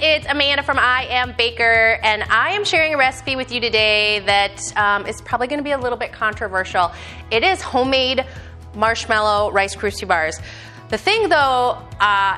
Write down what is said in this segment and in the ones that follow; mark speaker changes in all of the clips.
Speaker 1: it's Amanda from I Am Baker, and I am sharing a recipe with you today that is probably going to be a little bit controversial. It is homemade marshmallow Rice Krispy Bars. The thing though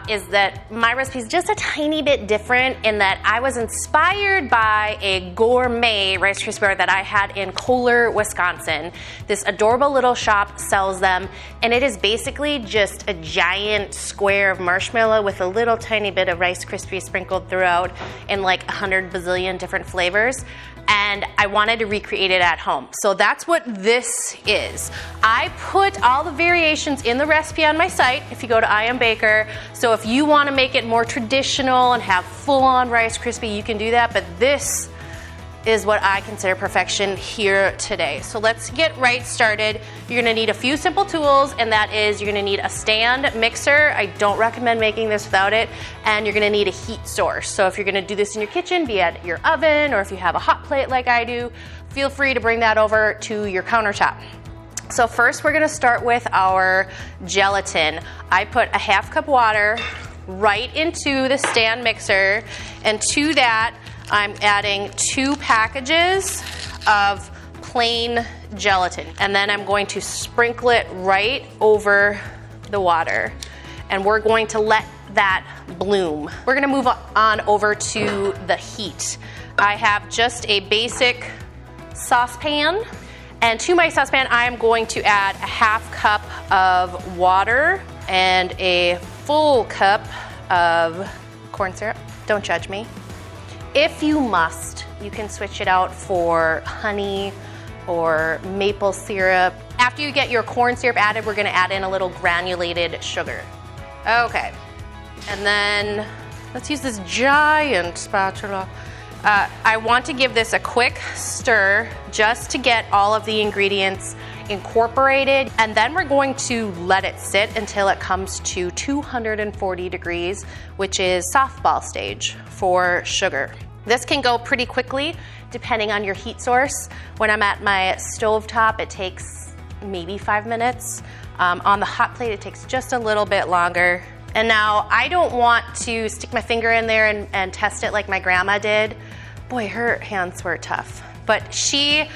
Speaker 1: is that my recipe is just a tiny bit different in that I was inspired by a gourmet Rice Krispy Bar that I had in Kohler, Wisconsin. This adorable little shop sells them, and it is basically just a giant square of marshmallow with a little tiny bit of Rice Krispie sprinkled throughout in like 100 bazillion different flavors. And I wanted to recreate it at home. So that's what this is. I put all the variations in the recipe on my site if you go to I Am Baker. So if you want to make it more traditional and have full-on Rice Krispie, you can do that. But this is what I consider perfection here today. So let's get right started. You're gonna need a few simple tools, and that is you're gonna need a stand mixer. I don't recommend making this without it. And you're gonna need a heat source. So if you're gonna do this in your kitchen, be it your oven, or if you have a hot plate like I do, feel free to bring that over to your countertop. So first we're gonna start with our gelatin. I put a half cup water right into the stand mixer, and to that I'm adding 2 packages of plain gelatin, and then I'm going to sprinkle it right over the water, and we're going to let that bloom. We're gonna move on over to the heat. I have just a basic saucepan, and to my saucepan I am going to add a half cup of water and a full cup of corn syrup. Don't judge me. If you must, you can switch it out for honey or maple syrup. After you get your corn syrup added, we're gonna add in a little granulated sugar. Okay, and then let's use this giant spatula. I want to give this a quick stir just to get all of the ingredients incorporated, and then we're going to let it sit until it comes to 240 degrees, which is softball stage for sugar. This can go pretty quickly depending on your heat source. When I'm at my stove top, it takes maybe 5 minutes. On the hot plate, it takes just a little bit longer. And now I don't want to stick my finger in there and test it like my grandma did. Boy, her hands were tough. But she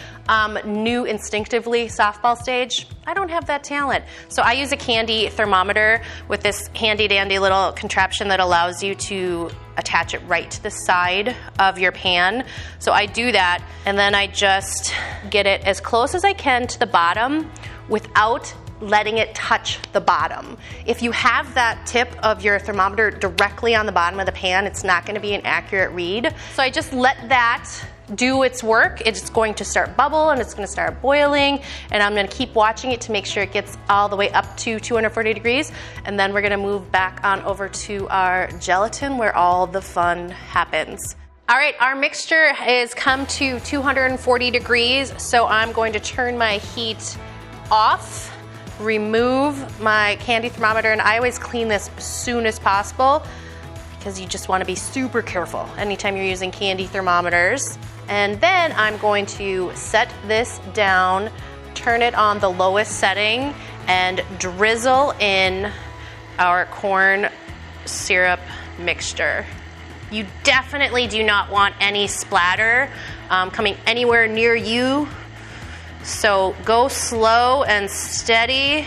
Speaker 1: knew instinctively softball stage. I don't have that talent. So I use a candy thermometer with this handy dandy little contraption that allows you to attach it right to the side of your pan. So I do that, and then I just get it as close as I can to the bottom without letting it touch the bottom. If you have that tip of your thermometer directly on the bottom of the pan, it's not going to be an accurate read. So I just let that do its work. It's going to start bubble and it's going to start boiling, and I'm going to keep watching it to make sure it gets all the way up to 240 degrees, and then we're going to move back on over to our gelatin where all the fun happens. All right, our mixture has come to 240 degrees, so I'm going to turn my heat off, remove my candy thermometer, and I always clean this as soon as possible because you just want to be super careful anytime you're using candy thermometers. And then I'm going to set this down, turn it on the lowest setting, and drizzle in our corn syrup mixture. You definitely do not want any splatter coming anywhere near you. So go slow and steady.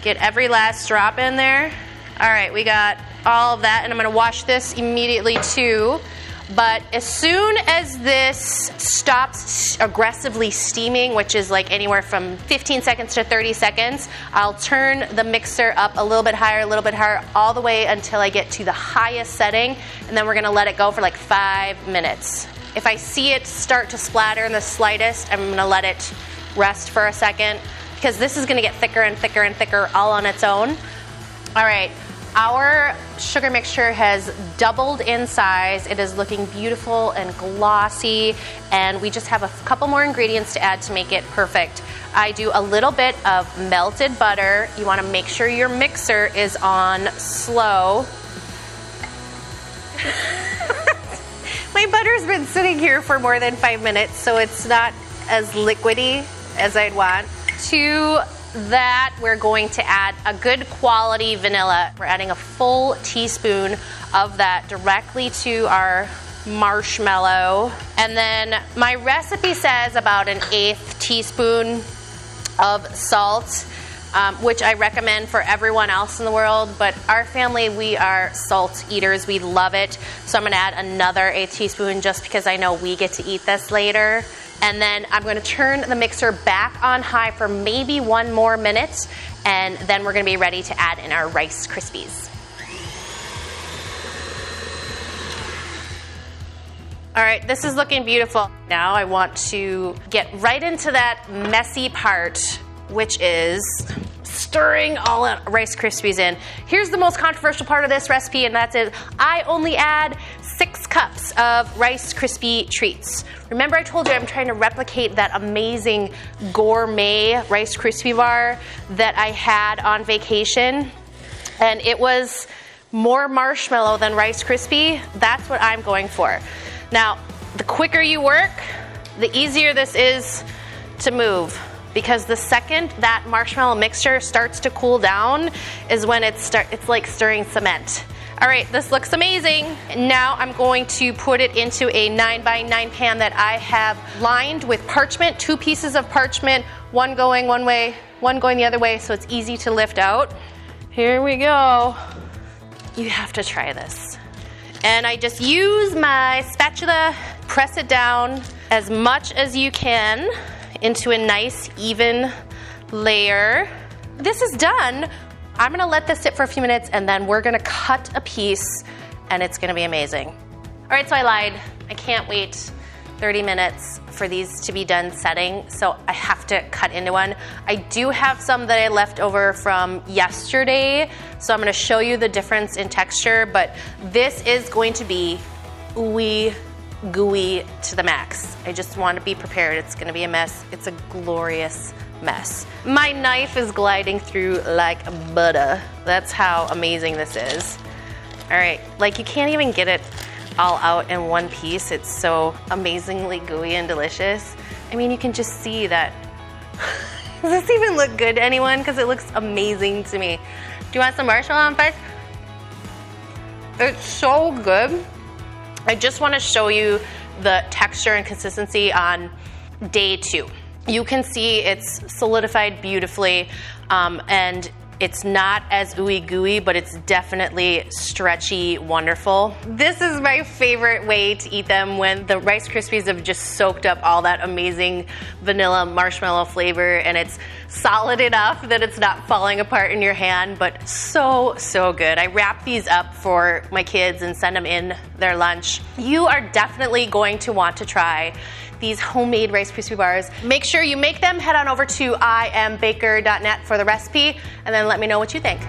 Speaker 1: Get every last drop in there. All right, we got all of that, and I'm gonna wash this immediately too. But as soon as this stops aggressively steaming, which is like anywhere from 15 seconds to 30 seconds, I'll turn the mixer up a little bit higher, all the way until I get to the highest setting, and then we're gonna let it go for like 5 minutes. If I see it start to splatter in the slightest, I'm gonna let it rest for a second, because this is gonna get thicker and thicker and thicker all on its own. All right. Our sugar mixture has doubled in size. It is looking beautiful and glossy, and we just have a couple more ingredients to add to make it perfect. I do a little bit of melted butter. You want to make sure your mixer is on slow. My butter's been sitting here for more than 5 minutes, so it's not as liquidy as I'd want. 2 that, we're going to add a good quality vanilla. We're adding a full teaspoon of that directly to our marshmallow. And then my recipe says about an 1/8 teaspoon of salt, which I recommend for everyone else in the world, but our family, we are salt eaters. We love it. So I'm gonna add another 1/8 teaspoon just because I know we get to eat this later. And then I'm gonna turn the mixer back on high for maybe 1 more minute, and then we're gonna be ready to add in our Rice Krispies. All right, this is looking beautiful. Now I want to get right into that messy part, which is stirring all the Rice Krispies in. Here's the most controversial part of this recipe, and that's it. I only add 6 cups of Rice Krispie treats. Remember I told you I'm trying to replicate that amazing gourmet Rice Krispie bar that I had on vacation, and it was more marshmallow than Rice Krispie. That's what I'm going for. Now, the quicker you work, the easier this is to move, because the second that marshmallow mixture starts to cool down is when it's like stirring cement. All right, this looks amazing. Now I'm going to put it into a 9x9 pan that I have lined with parchment, 2 pieces of parchment, one going one way, one going the other way, so it's easy to lift out. Here we go. You have to try this. And I just use my spatula, press it down as much as you can into a nice even layer. This is done. I'm gonna let this sit for a few minutes, and then we're gonna cut a piece, and it's gonna be amazing. All right, so I lied. I can't wait 30 minutes for these to be done setting, so I have to cut into one. I do have some that I left over from yesterday, so I'm gonna show you the difference in texture, but this is going to be ooey gooey to the max. I just want to be prepared. It's gonna be a mess. It's a glorious mess. My knife is gliding through like butter. That's how amazing this is. All right, like you can't even get it all out in one piece. It's so amazingly gooey and delicious. I mean, you can just see that. Does this even look good to anyone? Because it looks amazing to me. Do you want some marshmallow on first? It's so good. I just want to show you the texture and consistency on day 2. You can see it's solidified beautifully, and it's not as ooey gooey, but it's definitely stretchy, wonderful. This is my favorite way to eat them, when the Rice Krispies have just soaked up all that amazing vanilla marshmallow flavor, and it's solid enough that it's not falling apart in your hand, but so, so good. I wrap these up for my kids and send them in their lunch. You are definitely going to want to try these homemade Rice Krispie bars. Make sure you make them. Head on over to iambaker.net for the recipe, and then let me know what you think.